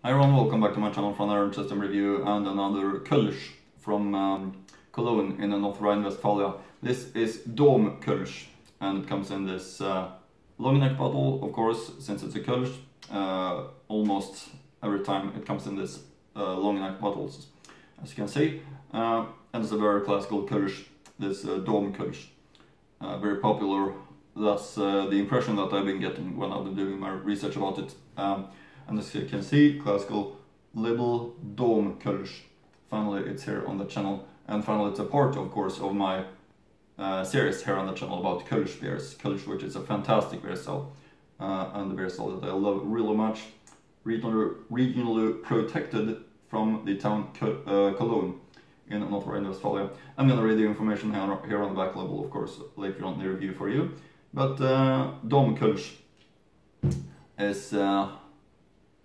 Hi everyone, welcome back to my channel for another system review and another Kölsch from Cologne in Nordrhein-Westfalen. This is Dom Kölsch and it comes in this long neck bottle, of course, since it's a Kölsch. Almost every time it comes in this long neck bottles, as you can see. And it's a very classical Kölsch, this Dom Kölsch. Very popular. That's the impression that I've been getting when I've been doing my research about it. And as you can see, classical little Dom Kölsch. Finally, it's here on the channel, and finally, it's a part, of course, of my series here on the channel about Kölsch beers. Kölsch, which is a fantastic beer style, and the beer style that I love really much. Regionally protected from the town Cologne in Nordrhein-Westfalen. I'm gonna read the information here on the back label, of course, later on in the review for you. But Dom Kölsch is,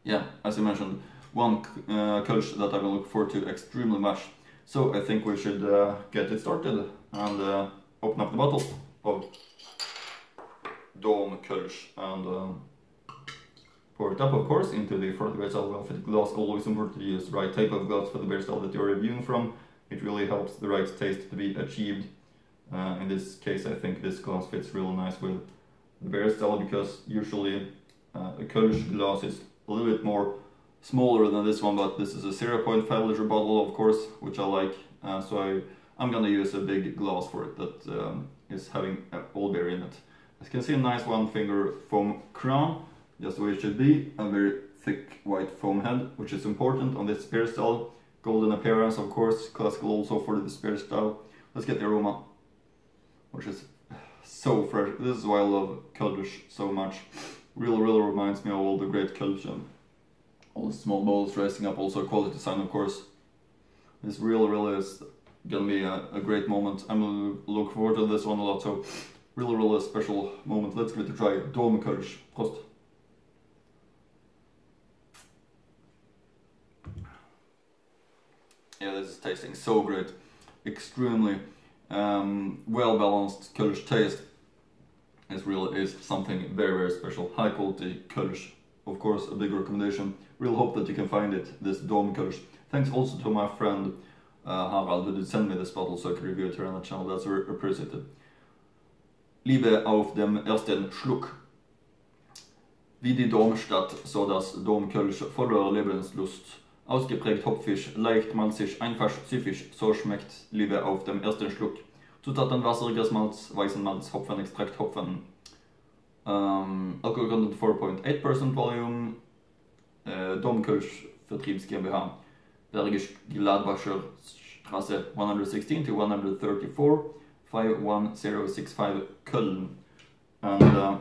yeah, as I mentioned, one Kölsch that I've been looking forward to extremely much. So I think we should get it started and open up the bottle of Dom Kölsch and pour it up, of course, into the front beer style well-fitted glass. Always important to use the right type of glass for the beer style that you're reviewing from. It really helps the right taste to be achieved. In this case, I think this glass fits really nice with the beer style, because usually a Kölsch glass is a little bit more smaller than this one, but this is a 0.5 liter bottle, of course, which I like. So I'm gonna use a big glass for it that is having all beer in it. As you can see, a nice 1-finger foam crown, just the way it should be. A very thick white foam head, which is important on this beer style. Golden appearance, of course, classical also for this beer style. Let's get the aroma, which is so fresh. This is why I love Kölsch so much. Really reminds me of all the great Kölsch and all the small bowls raising up, also quality design, of course. This really is gonna be a great moment. I'm gonna look forward to this one a lot, so really a special moment. Let's give it a try. Dom Kölsch. Prost. Yeah, this is tasting so great. Extremely well-balanced Kölsch taste. It really is something very special. High quality Kölsch. Of course, a big recommendation. Really hope that you can find it, this Dom Kölsch. Thanks also to my friend Harald, who did send me this bottle so I could review it here on the channel. That's very appreciated. Liebe auf dem ersten Schluck. Wie die Domstadt, so das Dom Kölsch voller Lebenslust. Ausgeprägt hopfisch, leicht malzig, einfach süffig, so schmeckt Liebe auf dem ersten Schluck. Zutaten: wasseriges Malz, weißen Malz, Hopfenextrakt, Hopfen. Alcohol content 4.8% volume. Dom Kölsch Vertriebs GmbH. Bergisch Gladbacher Straße 116 to 134, 51065 Köln. And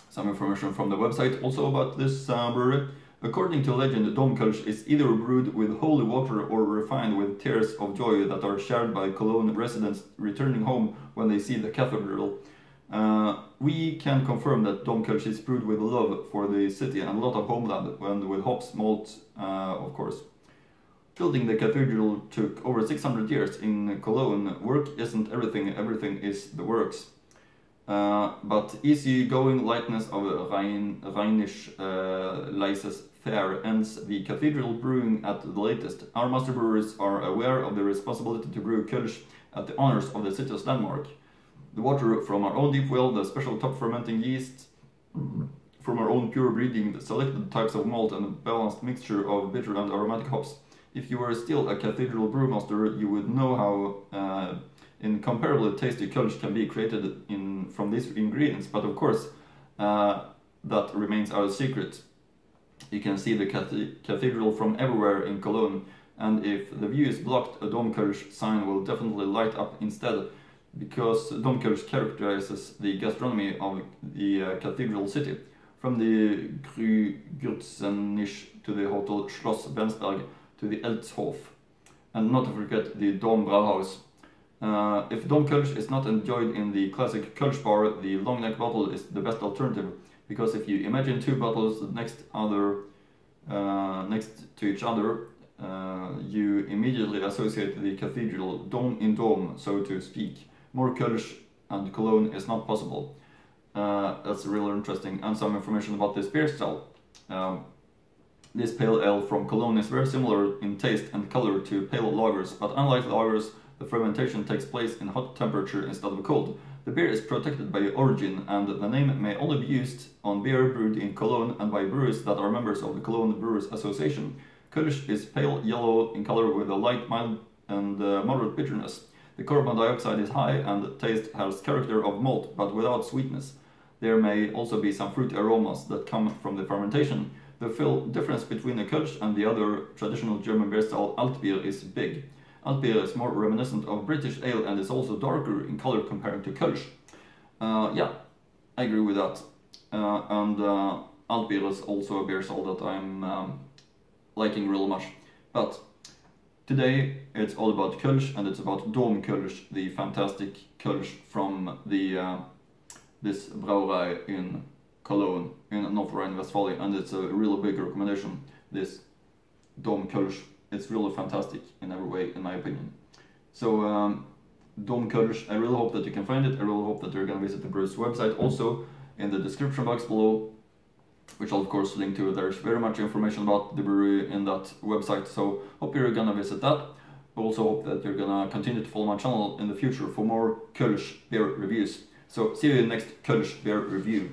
some information from the website also about this brewery. According to legend, Dom Kölsch is either brewed with holy water or refined with tears of joy that are shared by Cologne residents returning home when they see the cathedral. We can confirm that Dom Kölsch is brewed with love for the city and a lot of homeland, and with hops, malt, of course. Building the cathedral took over 600 years in Cologne. Work isn't everything, everything is the works. But easy-going lightness of Rheinisch leises fare ends the cathedral brewing at the latest. Our master brewers are aware of the responsibility to brew Kölsch at the honors of the city's landmark. The water from our own deep well, the special top fermenting yeast from our own pure breeding, the selected types of malt, and a balanced mixture of bitter and aromatic hops. If you were still a cathedral brewmaster, you would know how incomparably tasty Kölsch can be created from these ingredients, but of course that remains our secret. You can see the cathedral from everywhere in Cologne, and if the view is blocked, a Dom Kölsch sign will definitely light up instead, because Dom Kölsch characterizes the gastronomy of the cathedral city, from the Grügürzennisch to the Hotel Schloss Bensberg to the Elzhof, and not to forget the Dom Brauhaus. If Dom Kölsch is not enjoyed in the classic Kölsch bar, the long neck bottle is the best alternative, because if you imagine two bottles next to each other, you immediately associate the cathedral dome in dome, so to speak. More Kölsch and Cologne is not possible. That's really interesting. And some information about this beer style. This pale ale from Cologne is very similar in taste and color to pale lagers, but unlike lagers, the fermentation takes place in hot temperature instead of cold. The beer is protected by origin, and the name may only be used on beer brewed in Cologne and by brewers that are members of the Cologne Brewers Association. Kölsch is pale yellow in color with a light, mild, and moderate bitterness. The carbon dioxide is high, and the taste has character of malt, but without sweetness. There may also be some fruit aromas that come from the fermentation. The difference between the Kölsch and the other traditional German beer style Altbier is big. Altbier is more reminiscent of British ale and is also darker in color compared to Kölsch. Yeah, I agree with that. Altbier is also a beer style that I'm liking real much. But today it's all about Kölsch, and it's about Dom Kölsch, the fantastic Kölsch from this brauerei in Cologne in Nordrhein-Westfalen, and it's a really big recommendation, this Dom Kölsch. It's really fantastic in every way, in my opinion. So Dom Kölsch, I really hope that you can find it. I really hope that you're gonna visit the brewer's website. Also in the description box below, which I'll of course link to, there's very much information about the brewery in that website, so hope you're gonna visit that. Also hope that you're gonna continue to follow my channel in the future for more Kölsch beer reviews. So see you in the next Kölsch beer review.